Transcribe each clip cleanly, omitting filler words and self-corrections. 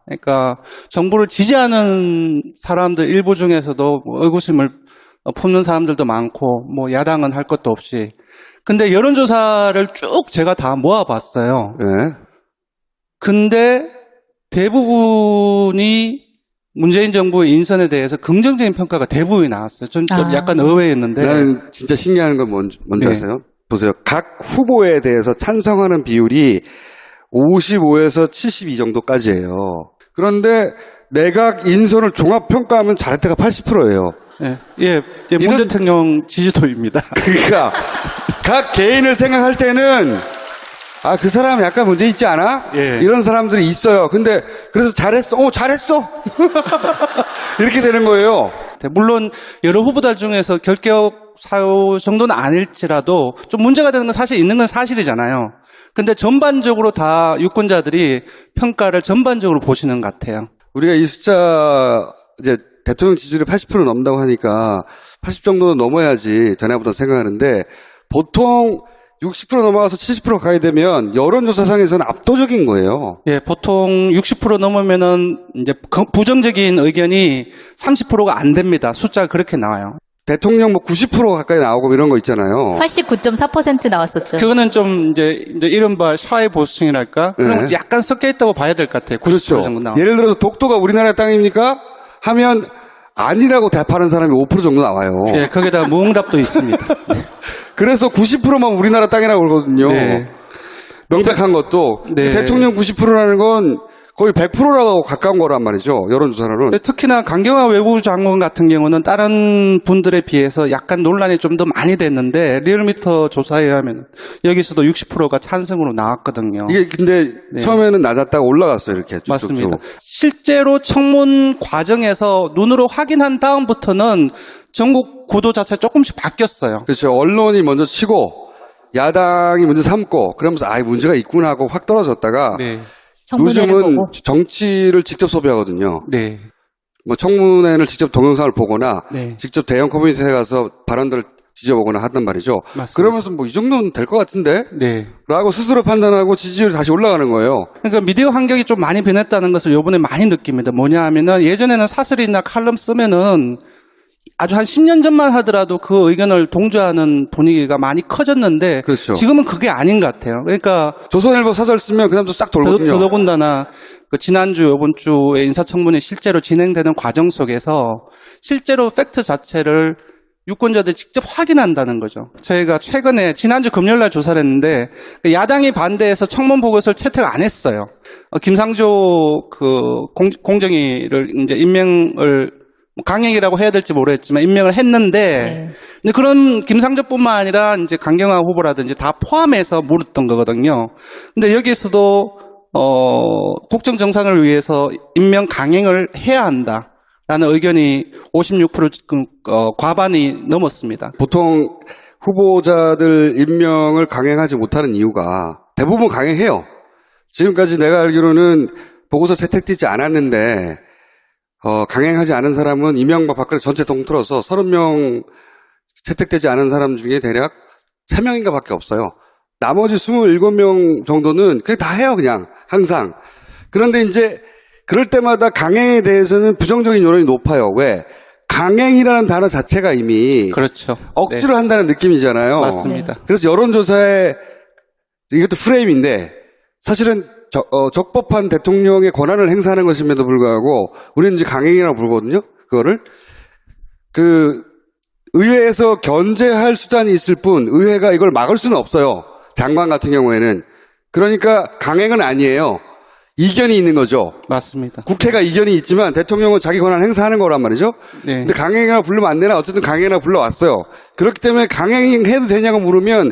그러니까 정부를 지지하는 사람들 일부 중에서도 의구심을 품는 사람들도 많고 뭐 야당은 할 것도 없이. 근데 여론조사를 쭉 제가 다 모아봤어요. 네. 근데 대부분이 문재인 정부의 인선에 대해서 긍정적인 평가가 대부분이 나왔어요. 좀 약간 의외였는데. 나는 진짜 신기한 건 뭔지 네. 아세요? 보세요. 각 후보에 대해서 찬성하는 비율이 55에서 72 정도까지예요. 그런데 내각 인선을 종합평가하면 잘했다가 80%예요. 예, 문 대통령 지지도입니다. 그러니까 각 개인을 생각할 때는 그 사람 약간 문제 있지 않아? 예. 이런 사람들이 있어요. 근데 그래서 잘했어. 잘했어. 이렇게 되는 거예요. 물론 여러 후보들 중에서 결격 사유 정도는 아닐지라도 좀 문제가 되는 건 사실 있는 건 사실이잖아요. 근데 전반적으로 다 유권자들이 평가를 전반적으로 보시는 것 같아요. 우리가 이 숫자 이제 대통령 지지율이 80% 넘는다고 하니까 80 정도는 넘어야지 되나보다 생각하는데 보통 60% 넘어가서 70% 가게 되면 여론조사상에서는 압도적인 거예요. 예, 보통 60% 넘으면은 이제 부정적인 의견이 30%가 안 됩니다. 숫자가 그렇게 나와요. 대통령 뭐 90% 가까이 나오고 이런 거 있잖아요. 89.4% 나왔었죠. 그거는 좀 이제 이른바 샤이 보수층이랄까? 그럼 네. 약간 섞여 있다고 봐야 될 것 같아요. 90% 그렇죠. 정도 나와. 예를 들어서 독도가 우리나라 땅입니까? 하면 아니라고 답하는 사람이 5% 정도 나와요. 예, 거기다 무응답도 있습니다. 그래서 90%만 우리나라 땅이라고 그러거든요. 네. 명백한 것도. 네. 대통령 90%라는 건 거의 100%라고 가까운 거란 말이죠. 여론조사로는. 특히나 강경화 외무부 장관 같은 경우는 다른 분들에 비해서 약간 논란이 좀 더 많이 됐는데 리얼미터 조사에 의하면 여기서도 60%가 찬성으로 나왔거든요. 이게 근데 네. 처음에는 낮았다가 올라갔어요. 이렇게 쭉쭉쭉. 맞습니다. 실제로 청문 과정에서 눈으로 확인한 다음부터는 전국 구도 자체 조금씩 바뀌었어요. 그렇죠. 언론이 먼저 치고 야당이 먼저 삼고 그러면서 문제가 있구나 하고 확 떨어졌다가 네. 청문회를 요즘은 보고. 정치를 직접 소비하거든요. 네. 뭐 청문회를 직접 동영상을 보거나 네. 직접 대형 커뮤니티에 가서 발언들을 뒤져보거나 하단 말이죠. 맞습니다. 그러면서 뭐 이 정도는 될 것 같은데? 네. 라고 스스로 판단하고 지지율이 다시 올라가는 거예요. 그러니까 미디어 환경이 좀 많이 변했다는 것을 요번에 많이 느낍니다. 뭐냐 하면은 예전에는 사설이나 칼럼 쓰면은 아주 한 10년 전만 하더라도 그 의견을 동조하는 분위기가 많이 커졌는데 그렇죠. 지금은 그게 아닌 것 같아요. 그러니까 조선일보 사설 쓰면 그 다음부터 싹 돌거든요. 더더군다나 그 지난주, 이번 주에 인사청문회 실제로 진행되는 과정 속에서 실제로 팩트 자체를 유권자들이 직접 확인한다는 거죠. 저희가 최근에 지난주 금요일날 조사를 했는데 야당이 반대해서 청문 보고서를 채택 안 했어요. 김상조 공정위를 이제 임명을 강행이라고 해야 될지 모르겠지만 임명을 했는데 네. 근데 그런 김상조뿐만 아니라 이제 강경화 후보라든지 다 포함해서 물었던 거거든요. 근데 여기서도 국정 정상을 위해서 임명 강행을 해야 한다라는 의견이 56% 과반이 넘었습니다. 보통 후보자들 임명을 강행하지 못하는 이유가 대부분 강행해요. 지금까지 내가 알기로는 보고서 채택되지 않았는데 강행하지 않은 사람은 이명박 박근혜 전체 통틀어서 30명 채택되지 않은 사람 중에 대략 3명인가 밖에 없어요. 나머지 27명 정도는 그냥 다 해요, 그냥. 항상. 그런데 이제 그럴 때마다 강행에 대해서는 부정적인 여론이 높아요. 왜? 강행이라는 단어 자체가 이미 그렇죠. 억지로 한다는 느낌이잖아요. 맞습니다. 그래서 여론조사에 이것도 프레임인데 사실은 적법한 대통령의 권한을 행사하는 것임에도 불구하고 우리는 이제 강행이라고 부르거든요. 그거를 의회에서 견제할 수단이 있을 뿐 의회가 이걸 막을 수는 없어요. 장관 같은 경우에는. 그러니까 강행은 아니에요. 이견이 있는 거죠. 맞습니다. 국회가 이견이 있지만 대통령은 자기 권한을 행사하는 거란 말이죠. 네. 근데 강행이라고 부르면 안 되나 어쨌든 강행이라고 불러왔어요. 그렇기 때문에 강행해도 되냐고 물으면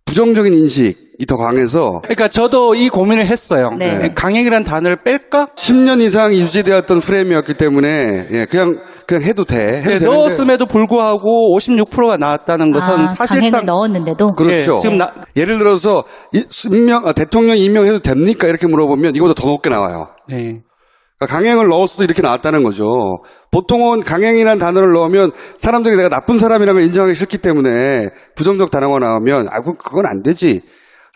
부정적인 인식이 더 강해서 그러니까 저도 이 고민을 했어요. 네. 강행이라는 단어를 뺄까? 10년 이상 유지되었던 프레임이었기 때문에 그냥 해도 돼. 해도 되는데. 넣었음에도 불구하고 56%가 나왔다는 것은 사실상 강행을 넣었는데도. 그렇죠. 지금 예를 들어서 대통령 임명해도 됩니까? 이렇게 물어보면 이거보다 더 높게 나와요. 네. 그러니까 강행을 넣었어도 이렇게 나왔다는 거죠. 보통은 강행이라는 단어를 넣으면 사람들이 내가 나쁜 사람이라는 걸 인정하기 싫기 때문에 부정적 단어가 나오면 그건 안 되지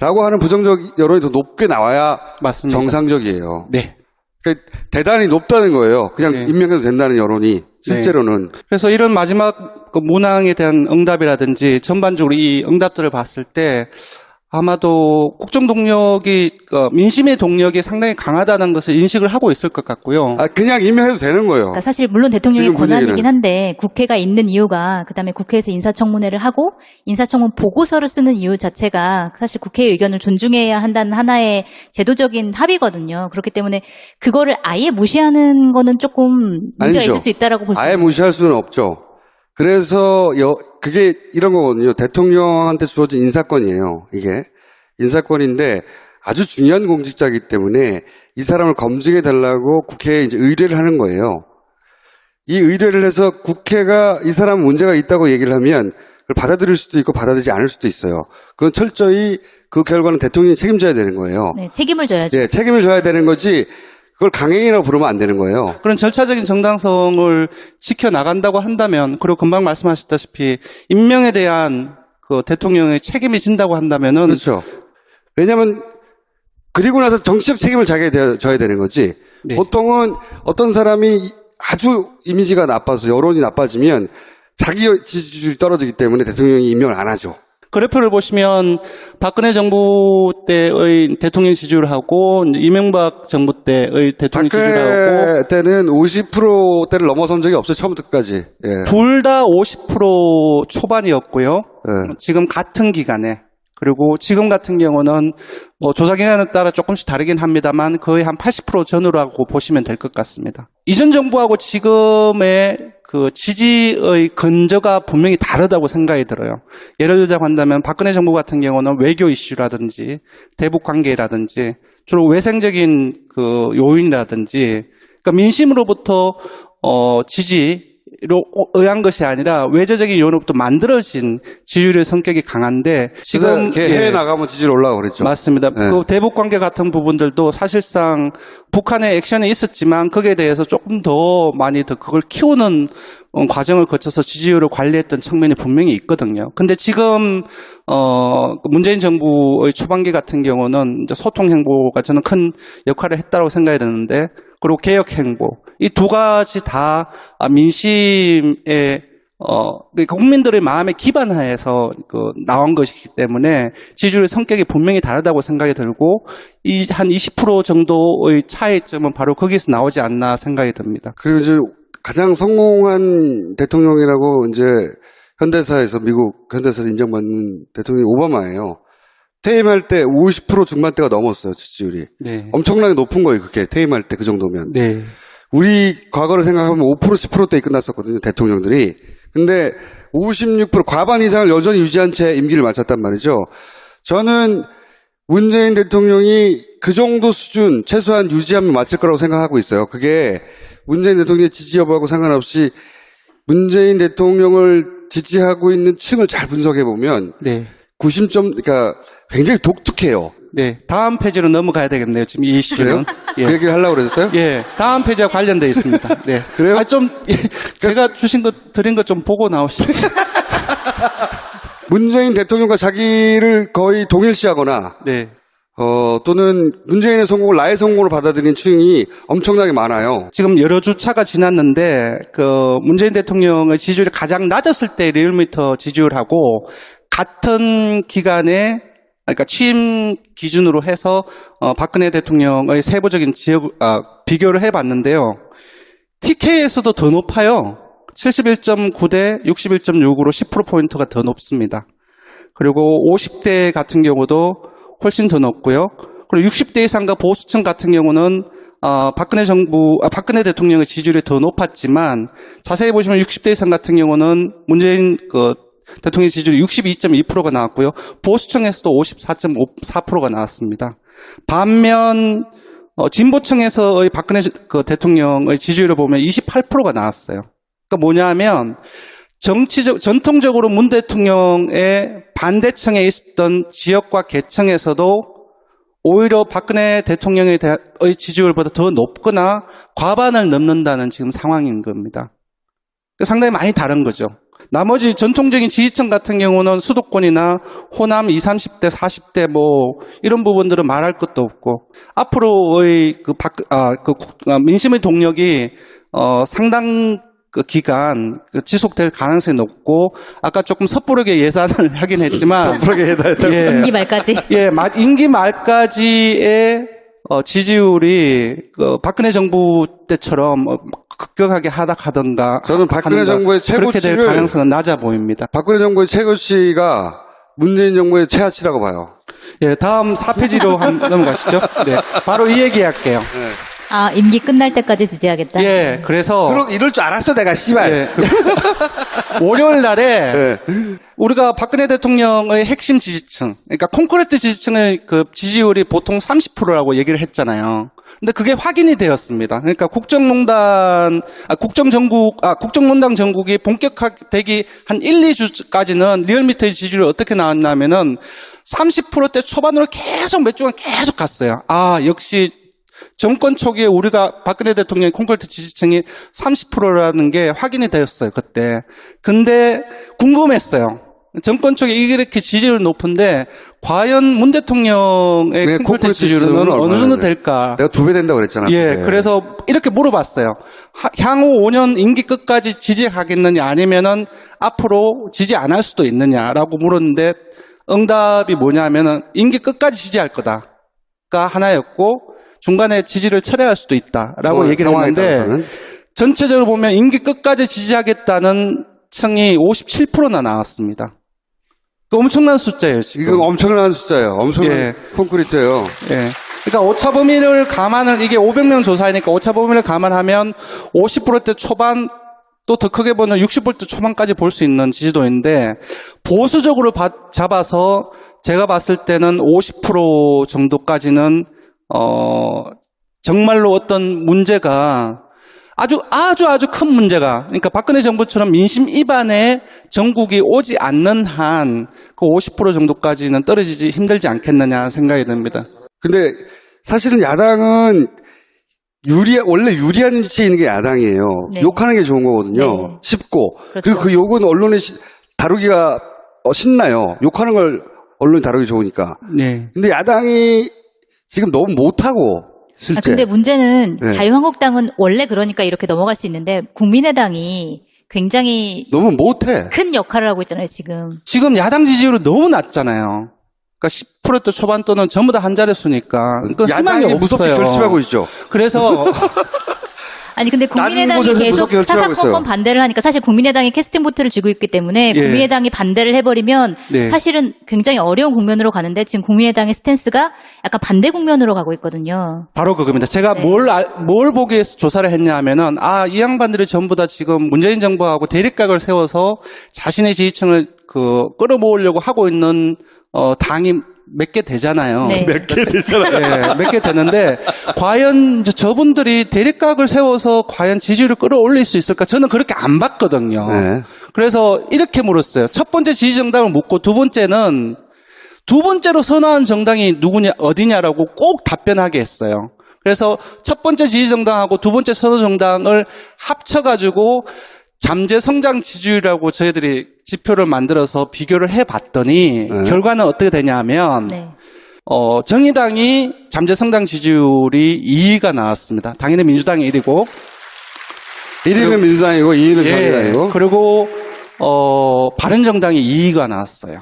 라고 하는 부정적 여론이 더 높게 나와야 맞습니다. 정상적이에요. 네. 대단히 높다는 거예요. 그냥 네. 임명해도 된다는 여론이 실제로는. 그래서 이런 마지막 그 문항에 대한 응답이라든지 전반적으로 이 응답들을 봤을 때 아마도 국정 동력이 민심의 동력이 상당히 강하다는 것을 인식을 하고 있을 것 같고요. 그냥 임명해도 되는 거예요. 그러니까 사실 물론 대통령의 지금 분위기는. 권한이긴 한데 국회가 있는 이유가 그다음에 국회에서 인사청문회를 하고 인사청문 보고서를 쓰는 이유 자체가 사실 국회의 의견을 존중해야 한다는 하나의 제도적인 합의거든요. 그렇기 때문에 그거를 아예 무시하는 거는 조금 문제가 아니죠. 있을 수 있다라고 볼 수 아예 있습니다. 무시할 수는 없죠. 그래서 그게 이런 거거든요. 대통령한테 주어진 인사권이에요. 이게 인사권인데 아주 중요한 공직자이기 때문에 이 사람을 검증해 달라고 국회에 이제 의뢰를 하는 거예요. 이 의뢰를 해서 국회가 이 사람 문제가 있다고 얘기를 하면 그걸 받아들일 수도 있고 받아들이지 않을 수도 있어요. 그건 철저히 그 결과는 대통령이 책임져야 되는 거예요. 네, 책임을 져야죠. 예, 책임을 져야 되는 거지 그걸 강행이라고 부르면 안 되는 거예요. 그런 절차적인 정당성을 지켜나간다고 한다면, 그리고 금방 말씀하셨다시피 임명에 대한 그 대통령의 책임이 진다고 한다면은 그렇죠. 왜냐하면 그리고 나서 정치적 책임을 자기가 져야 되는 거지. 네. 보통은 어떤 사람이 아주 이미지가 나빠서 여론이 나빠지면 자기 지지율이 떨어지기 때문에 대통령이 임명을 안 하죠. 그래프를 보시면 박근혜 정부 때의 대통령 지지율하고 이제 이명박 정부 때의 대통령 지지율하고 박근혜 때는 50%대를 넘어선 적이 없어요. 처음부터 끝까지. 예. 둘 다 50% 초반이었고요. 예. 지금 같은 기간에, 그리고 지금 같은 경우는 뭐 조사 기간에 따라 조금씩 다르긴 합니다만 거의 한 80% 전후라고 보시면 될 것 같습니다. 이전 정부하고 지금의 그 지지의 근저가 분명히 다르다고 생각이 들어요. 예를 들자고 한다면 박근혜 정부 같은 경우는 외교 이슈라든지 대북 관계라든지 주로 외생적인 그 요인이라든지, 그러니까 민심으로부터 지지로 의한 것이 아니라 외교적인 요인으로부터 만들어진 지지율의 성격이 강한데 지금 해외 나가면 지지율 올라가고 그랬죠. 맞습니다. 네. 그 대북 관계 같은 부분들도 사실상 북한의 액션이 있었지만 거기에 대해서 조금 더 많이 더 그걸 키우는 과정을 거쳐서 지지율을 관리했던 측면이 분명히 있거든요. 근데 지금 문재인 정부의 초반기 같은 경우는 이제 소통 행보가 저는 큰 역할을 했다고 생각이 드는데, 그리고 개혁 행보, 이 두 가지 다 민심의 국민들의 마음에 기반하에서 나온 것이기 때문에 지지율의 성격이 분명히 다르다고 생각이 들고, 이 한 20% 정도의 차이점은 바로 거기서 나오지 않나 생각이 듭니다. 그리고 이제 가장 성공한 대통령이라고 이제 현대사에서 미국 현대사에서 인정받는 대통령이 오바마예요. 퇴임할 때 50% 중반대가 넘었어요, 지지율이. 네. 엄청나게 높은 거예요, 그게 퇴임할 때 그 정도면. 네. 우리 과거를 생각하면 5% 10%대에 끝났었거든요, 대통령들이. 근데 56% 과반 이상을 여전히 유지한 채 임기를 마쳤단 말이죠. 저는 문재인 대통령이 그 정도 수준 최소한 유지하면 마칠 거라고 생각하고 있어요. 그게 문재인 대통령의 지지 여부하고 상관없이 문재인 대통령을 지지하고 있는 층을 잘 분석해 보면 네. 그러니까 굉장히 독특해요. 네. 다음 페이지로 넘어가야 되겠네요. 지금 이 이슈는. 그 얘기를 하려고 그랬어요? 예. 다음 페이지와 관련되어 있습니다. 네. 그래요? 제가 드린 것 좀 보고 나오시죠. 문재인 대통령과 자기를 거의 동일시하거나 네. 또는 문재인의 성공을 나의 성공으로 받아들이는 층이 엄청나게 많아요. 지금 여러 주차가 지났는데, 문재인 대통령의 지지율이 가장 낮았을 때 리얼미터 지지율하고 같은 기간에, 그러니까 취임 기준으로 해서, 박근혜 대통령의 세부적인 비교를 해봤는데요. TK에서도 더 높아요. 71.9대 61.6으로 10%포인트가 더 높습니다. 그리고 50대 같은 경우도 훨씬 더 높고요. 그리고 60대 이상과 보수층 같은 경우는 박근혜 대통령의 지지율이 더 높았지만, 자세히 보시면 60대 이상 같은 경우는 문재인 대통령 지지율이 62.2%가 나왔고요. 보수층에서도 54.4%가 나왔습니다. 반면 진보층에서의 박근혜 대통령의 지지율을 보면 28%가 나왔어요. 그러니까 뭐냐면 전통적으로 문 대통령의 반대층에 있었던 지역과 계층에서도 오히려 박근혜 대통령의 지지율보다 더 높거나 과반을 넘는다는 지금 상황인 겁니다. 상당히 많이 다른 거죠. 나머지 전통적인 지지층 같은 경우는 수도권이나 호남 20, 30대, 40대 뭐 이런 부분들은 말할 것도 없고 앞으로의 민심의 동력이 상당 그 기간 지속될 가능성이 높고 아까 조금 섣부르게 예산을 하긴 했지만 섣부르게 해달다고. 예, 임기 말까지. 예, 임기 말까지의 지지율이 박근혜 정부 때처럼 급격하게 하락하던가 저는 박근혜 하는가, 정부의 그렇게 될 최고치를 가능성은 낮아 보입니다. 박근혜 정부의 최고치가 문재인 정부의 최하치라고 봐요. 예, 다음 4페이지로 넘어가시죠. 네, 바로 이 얘기할게요. 아, 임기 끝날 때까지 지지하겠다. 예, 그래서 이럴 줄 알았어 내가 씨발. 예, 월요일 날에 예. 우리가 박근혜 대통령의 핵심 지지층, 그러니까 콘크리트 지지층의 그 지지율이 보통 30%라고 얘기를 했잖아요. 근데 그게 확인이 되었습니다. 그러니까 국정농단 정국이 본격화되기 한 1, 2주까지는 리얼미터의 지지율이 어떻게 나왔냐면은 30%대 초반으로 계속 몇 주간 계속 갔어요. 아, 역시 정권 초기에 우리가 박근혜 대통령의 콘크리트 지지층이 30%라는 게 확인이 되었어요, 그때. 근데 궁금했어요. 정권 초기에 이렇게 지지율이 높은데 과연 문 대통령의 네, 콘크리트 지지율은 어느 정도 될까? 내가 2배 된다고 그랬잖아. 예, 그래서 이렇게 물어봤어요. 향후 5년 임기 끝까지 지지하겠느냐 아니면은 앞으로 지지 안 할 수도 있느냐라고 물었는데 응답이 뭐냐면은 임기 끝까지 지지할 거다가 하나였고 중간에 지지를 철회할 수도 있다라고 얘기를 했는데 전체적으로 보면 임기 끝까지 지지하겠다는 층이 57%나 나왔습니다. 그 엄청난 숫자예요, 지금. 이건 엄청난 숫자예요. 엄청난 콘크리트예요. 예. 그러니까 오차 범위를 이게 500명 조사이니까 오차 범위를 감안하면 50%대 초반 또 더 크게 보면 60% 초반까지 볼 수 있는 지지도인데 보수적으로 잡아서 제가 봤을 때는 50% 정도까지는 정말로 어떤 문제가 아주 큰 문제가, 그러니까 박근혜 정부처럼 민심 위반의 정국이 오지 않는 한 그 50% 정도까지는 떨어지지 힘들지 않겠느냐 생각이 듭니다. 근데 사실은 야당은 원래 유리한 위치에 있는 게 야당이에요. 네. 욕하는 게 좋은 거거든요. 네. 쉽고. 그렇죠. 그리고 그 욕은 언론에 다루기가 신나요. 욕하는 걸 언론이 다루기 좋으니까. 네. 근데 야당이 지금 너무 못하고, 실제. 근데 문제는 네. 자유한국당은 원래 그러니까 이렇게 넘어갈 수 있는데 국민의당이 굉장히 너무 못해. 큰 역할을 하고 있잖아요, 지금. 지금 야당 지지율이 너무 낮잖아요. 그러니까 10% 초반 또는 전부 다 한 자릿수니까. 그 야당이 희망이 무섭게 없어요. 결집하고 있죠. 그래서 아니 근데 국민의당이 낮은 곳에서 계속 무섭게 결집하고 사사건건 있어요. 반대를 하니까 사실 국민의당이 캐스팅 보트를 쥐고 있기 때문에 예. 국민의당이 반대를 해버리면 네. 사실은 굉장히 어려운 국면으로 가는데 지금 국민의당의 스탠스가 약간 반대 국면으로 가고 있거든요. 바로 그겁니다. 제가 네. 뭘 보기 위해서 조사를 했냐 하면은, 이 양반들이 전부 다 지금 문재인 정부하고 대립각을 세워서 자신의 지지층을 끌어모으려고 하고 있는, 당이 몇 개 되잖아요. 네. 몇 개 되잖아요. 예, 몇 개 되는데, 과연 이제 저분들이 대립각을 세워서 과연 지지율을 끌어올릴 수 있을까? 저는 그렇게 안 봤거든요. 네. 그래서 이렇게 물었어요. 첫 번째 지지정당을 묻고 두 번째는 두 번째로 선호하는 정당이 어디냐라고 꼭 답변하게 했어요. 그래서 첫 번째 지지정당하고 두 번째 선호정당을 합쳐가지고 잠재 성장 지지율이라고 저희들이 지표를 만들어서 비교를 해봤더니 네. 결과는 어떻게 되냐면 네. 정의당이 잠재 성장 지지율이 2위가 나왔습니다. 당연히 민주당이 1위고 1위는 민주당이고 2위는 정의당이고. 그리고 바른정당이 2위가 나왔어요.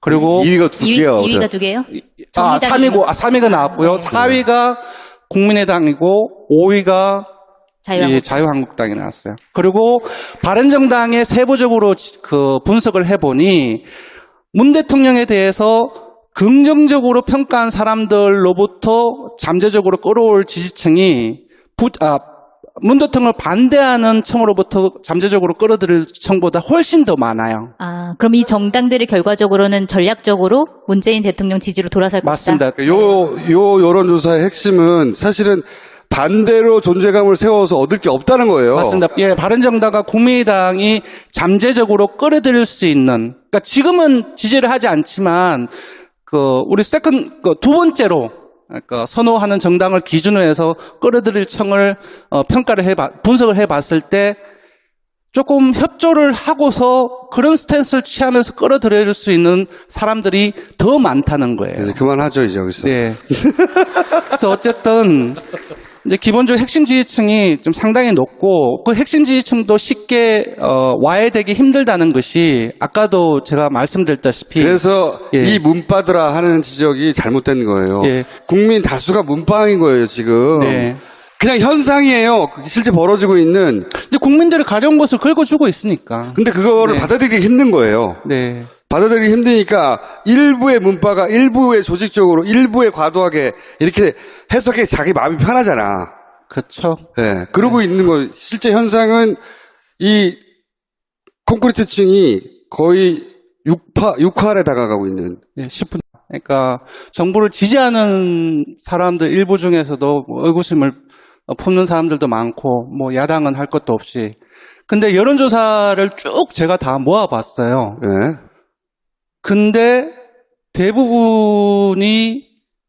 그리고 2위가 두 개야. 2위가 두 개요? 3위가 나왔고요. 네. 4위가 국민의당이고 5위가 자유한국당이 나왔어요. 그리고 바른정당의 세부적으로 분석을 해보니 문 대통령에 대해서 긍정적으로 평가한 사람들로부터 잠재적으로 끌어올 지지층이 문 대통령을 반대하는 층으로부터 잠재적으로 끌어들일 층보다 훨씬 더 많아요. 그럼 이 정당들이 결과적으로는 전략적으로 문재인 대통령 지지로 돌아설 것이다. 맞습니다. 요 여론조사의 핵심은 사실은 반대로 존재감을 세워서 얻을 게 없다는 거예요. 맞습니다. 예, 바른정당과 국민의당이 잠재적으로 끌어들일 수 있는, 그러니까 지금은 지지를 하지 않지만, 우리 두 번째로, 그러니까 선호하는 정당을 기준으로 해서 끌어들일 층을 분석을 해봤을 때, 조금 협조를 하고서 그런 스탠스를 취하면서 끌어들일 수 있는 사람들이 더 많다는 거예요. 그래서 그만하죠, 이제 여기서. 네. 그래서 어쨌든 이제 기본적으로 핵심 지지층이 좀 상당히 높고 그 핵심 지지층도 쉽게 와해되기 힘들다는 것이 아까도 제가 말씀드렸다시피 그래서 예. 이 문파드라 하는 지적이 잘못된 거예요. 예. 국민 다수가 문파인 거예요, 지금. 네. 그냥 현상이에요. 실제 벌어지고 있는. 이제 국민들이 가려운 것을 긁어주고 있으니까. 근데 그거를 네. 받아들이기 힘든 거예요. 네. 받아들이기 힘드니까 일부의 문파가 일부의 조직적으로 일부의 과도하게 이렇게 해석해 자기 마음이 편하잖아. 그렇죠. 예. 그러고 있는 거. 실제 현상은 이 콘크리트층이 거의 육화에 다가가고 있는. 네, 10분. 그러니까 정부를 지지하는 사람들 일부 중에서도 뭐 의구심을 품는 사람들도 많고 뭐 야당은 할 것도 없이. 근데 여론조사를 쭉 제가 다 모아봤어요. 예. 근데 대부분이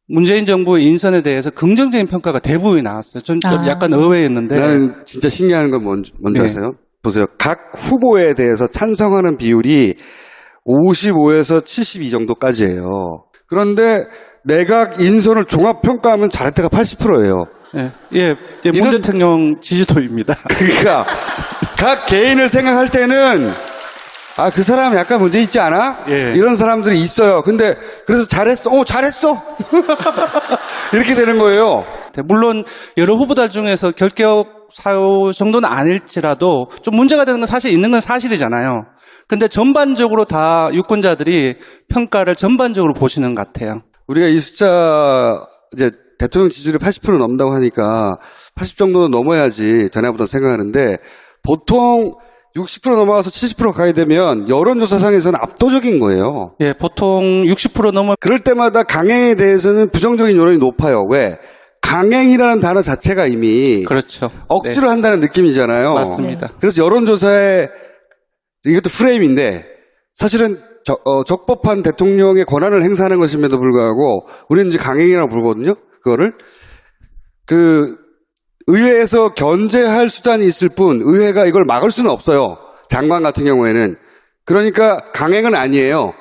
문재인 정부의 인선에 대해서 긍정적인 평가가 대부분이 나왔어요. 좀 약간 의외였는데. 나는 진짜 신기한 건 뭔지 네. 아세요? 보세요. 각 후보에 대해서 찬성하는 비율이 55에서 72 정도까지예요. 그런데 내각 인선을 종합평가하면 잘할 때가 80%예요. 예, 예, 문 대통령 지지도입니다. 그러니까 각 개인을 생각할 때는 아, 그 사람 약간 문제 있지 않아? 예. 이런 사람들이 있어요. 근데 그래서 잘했어. 잘했어. 이렇게 되는 거예요. 물론 여러 후보들 중에서 결격 사유 정도는 아닐지라도 좀 문제가 되는 건 사실 있는 건 사실이잖아요. 근데 전반적으로 다 유권자들이 평가를 전반적으로 보시는 것 같아요. 우리가 이 숫자 이제 대통령 지지율이 80% 넘는다고 하니까 80 정도는 넘어야지 되나보다 생각하는데 보통 60% 넘어가서 70% 가야 되면 여론조사상에서는 압도적인 거예요. 예, 보통 60% 넘어. 그럴 때마다 강행에 대해서는 부정적인 여론이 높아요. 왜? 강행이라는 단어 자체가 이미 그렇죠. 억지로 한다는 느낌이잖아요. 맞습니다. 그래서 여론조사에 이것도 프레임인데 사실은 적법한 대통령의 권한을 행사하는 것임에도 불구하고 우리는 이제 강행이라고 부르거든요. 그거를 의회에서 견제할 수단이 있을 뿐 의회가 이걸 막을 수는 없어요. 장관 같은 경우에는. 그러니까 강행은 아니에요.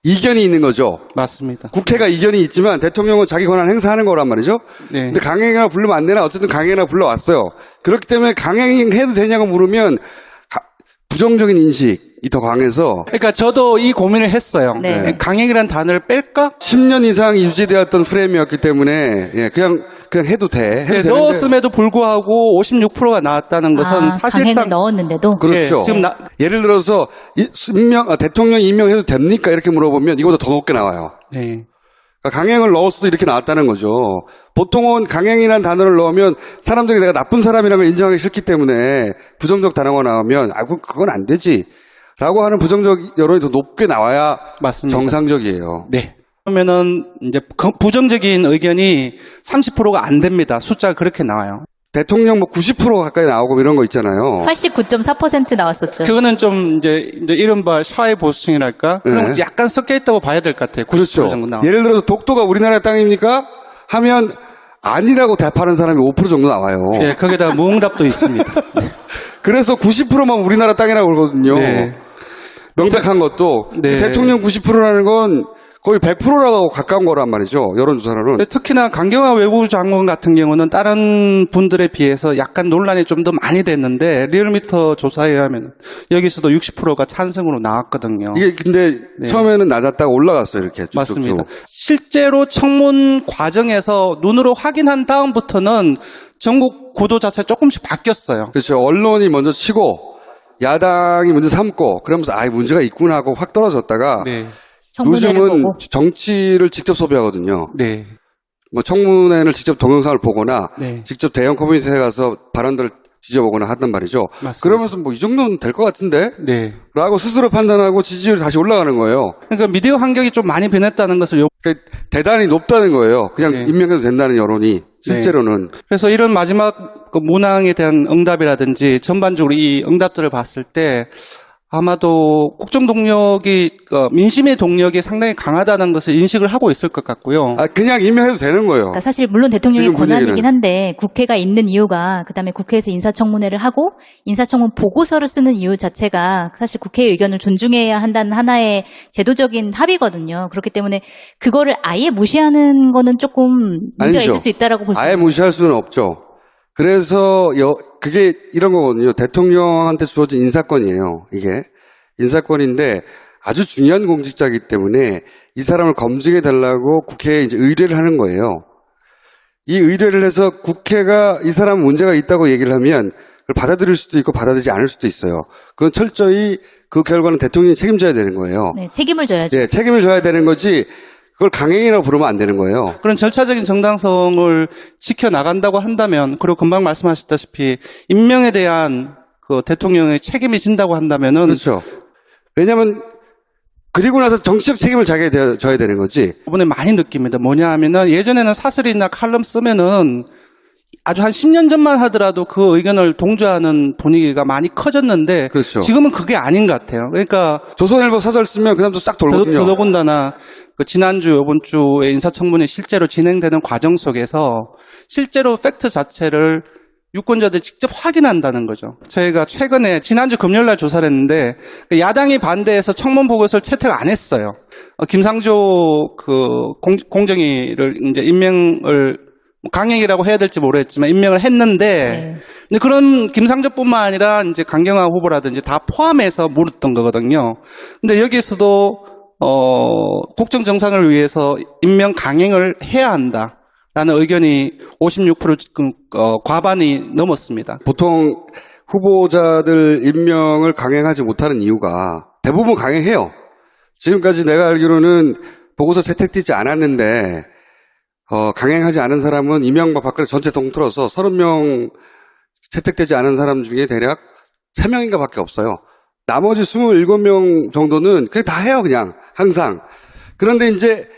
이견이 있는 거죠. 맞습니다. 국회가 이견이 있지만 대통령은 자기 권한을 행사하는 거란 말이죠. 네. 근데 강행이라고 부르면 안 되나 어쨌든 강행이라고 불러왔어요. 그렇기 때문에 강행해도 되냐고 물으면 부정적인 인식이 더 강해서 그러니까 저도 이 고민을 했어요. 네. 강행이라는 단어를 뺄까? 10년 이상 유지되었던 프레임이었기 때문에 예, 그냥 해도 돼. 해도 되는데. 넣었음에도 불구하고 56%가 나왔다는 것은 사실상 강행을 넣었는데도 그렇죠. 예, 지금 예를 들어서 대통령 임명해도 됩니까? 이렇게 물어보면 이거보다 더 높게 나와요. 네. 그러니까 강행을 넣었어도 이렇게 나왔다는 거죠. 보통은 강행이라는 단어를 넣으면 사람들이 내가 나쁜 사람이라는 걸 인정하기 싫기 때문에 부정적 단어가 나오면 그건 안 되지 라고 하는 부정적 여론이 더 높게 나와야 맞습니다. 정상적이에요. 네. 그러면은 이제 부정적인 의견이 30%가 안 됩니다. 숫자가 그렇게 나와요. 대통령 90% 가까이 나오고 이런 거 있잖아요. 89.4% 나왔었죠. 그거는 좀 이제 이른바 샤이 보수층이랄까? 그럼 네. 약간 섞여 있다고 봐야 될 것 같아요. 90% 그렇죠. 정도 나와. 예를 들어서 독도가 우리나라의 땅입니까? 하면 아니라고 대답하는 사람이 5% 정도 나와요. 예, 거기다가 무응답도 있습니다. 그래서 90%만 우리나라 땅이라고 그러거든요. 네. 명백한 것도. 네. 대통령 90%라는 건 거의 100%라고 가까운 거란 말이죠. 여론조사로는. 특히나 강경화 외교부 장관 같은 경우는 다른 분들에 비해서 약간 논란이 좀 더 많이 됐는데 리얼미터 조사에 의하면 여기서도 60%가 찬성으로 나왔거든요. 이게 근데 네. 처음에는 낮았다가 올라갔어요. 이렇게 쭉쭉쭉. 맞습니다. 실제로 청문 과정에서 눈으로 확인한 다음부터는 전국 구도 자체 조금씩 바뀌었어요. 그렇죠. 언론이 먼저 치고 야당이 먼저 삼고 그러면서 문제가 있구나 하고 확 떨어졌다가 네. 청문회를 요즘은 보고. 정치를 직접 소비하거든요. 네. 뭐 청문회를 직접 동영상을 보거나 네. 직접 대형 커뮤니티에 가서 발언들을 뒤져보거나 하단 말이죠. 맞습니다. 그러면서 이 정도는 될 것 같은데? 네. 라고 스스로 판단하고 지지율이 다시 올라가는 거예요. 그러니까 미디어 환경이 좀 많이 변했다는 것을 그러니까 대단히 높다는 거예요. 그냥 네. 임명해도 된다는 여론이. 실제로는. 그래서 이런 마지막 그 문항에 대한 응답이라든지 전반적으로 이 응답들을 봤을 때 아마도 국정 동력이 민심의 동력이 상당히 강하다는 것을 인식을 하고 있을 것 같고요. 그냥 임명해도 되는 거예요. 그러니까 사실 물론 대통령의 지금 분위기는. 권한이긴 한데 국회가 있는 이유가 그다음에 국회에서 인사청문회를 하고 인사청문 보고서를 쓰는 이유 자체가 사실 국회의 의견을 존중해야 한다는 하나의 제도적인 합의거든요. 그렇기 때문에 그거를 아예 무시하는 거는 조금 문제가 아니죠. 있을 수 있다라고 볼 수 아예 있습니다. 무시할 수는 없죠. 그래서 그게 이런 거거든요. 대통령한테 주어진 인사권이에요. 이게 인사권인데 아주 중요한 공직자이기 때문에 이 사람을 검증해 달라고 국회에 이제 의뢰를 하는 거예요. 이 의뢰를 해서 국회가 이 사람 문제가 있다고 얘기를 하면 그걸 받아들일 수도 있고 받아들이지 않을 수도 있어요. 그건 철저히 그 결과는 대통령이 책임져야 되는 거예요. 네, 책임을 져야죠. 예, 책임을 져야 되는 거지 그걸 강행이라고 부르면 안 되는 거예요. 그런 절차적인 정당성을 지켜나간다고 한다면, 그리고 금방 말씀하셨다시피 임명에 대한 그 대통령의 책임이 진다고 한다면은 그렇죠. 왜냐하면 그리고 나서 정치적 책임을 져야 되는 거지. 이번에 많이 느낍니다. 뭐냐 하면은 예전에는 사설이나 칼럼 쓰면은 아주 한 10년 전만 하더라도 그 의견을 동조하는 분위기가 많이 커졌는데 그렇죠. 지금은 그게 아닌 것 같아요. 그러니까 조선일보 사설 쓰면 그 다음부터 싹 돌거든요. 더더군다나 그 지난주 이번 주에 인사청문회 실제로 진행되는 과정 속에서 실제로 팩트 자체를 유권자들이 직접 확인한다는 거죠. 저희가 최근에 지난주 금요일날 조사를 했는데 야당이 반대해서 청문 보고서를 채택 안 했어요. 김상조 그 공정위를 이제 임명을 강행이라고 해야 될지 모르겠지만 임명을 했는데 네. 근데 그런 김상조뿐만 아니라 이제 강경화 후보라든지 다 포함해서 물었던 거거든요. 근데 여기서도 국정 정상을 위해서 임명 강행을 해야 한다라는 의견이 56% 과반이 넘었습니다. 보통 후보자들 임명을 강행하지 못하는 이유가 대부분 강행해요. 지금까지 내가 알기로는 보고서 채택되지 않았는데 강행하지 않은 사람은 이명박 박근혜 전체 통틀어서 30명 채택되지 않은 사람 중에 대략 3명인가 밖에 없어요. 나머지 27명 정도는 그냥 다 해요, 그냥. 항상. 그런데 이제